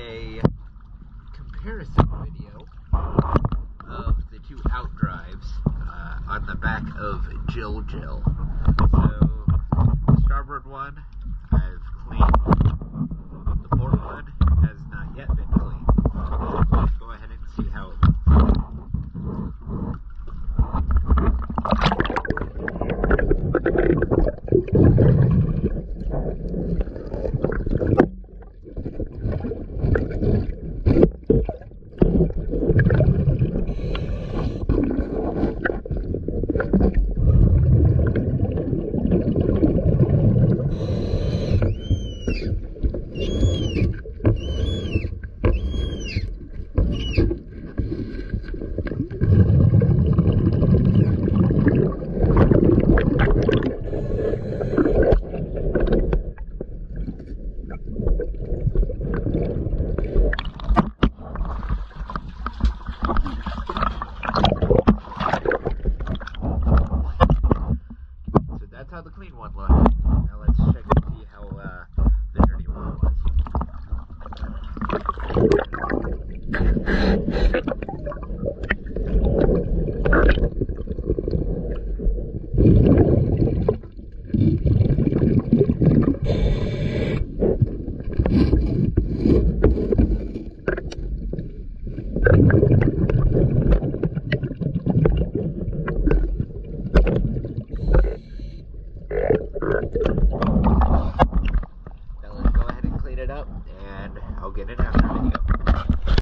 a comparison video of the two outdrives on the back of Jill. So, the starboard one I've cleaned. The port one has not yet been cleaned. Let's go ahead and see how it looks. That's how the clean one looked. Now let's check and see how the dirty one was. Now let's go ahead and clean it up, and I'll get in after video.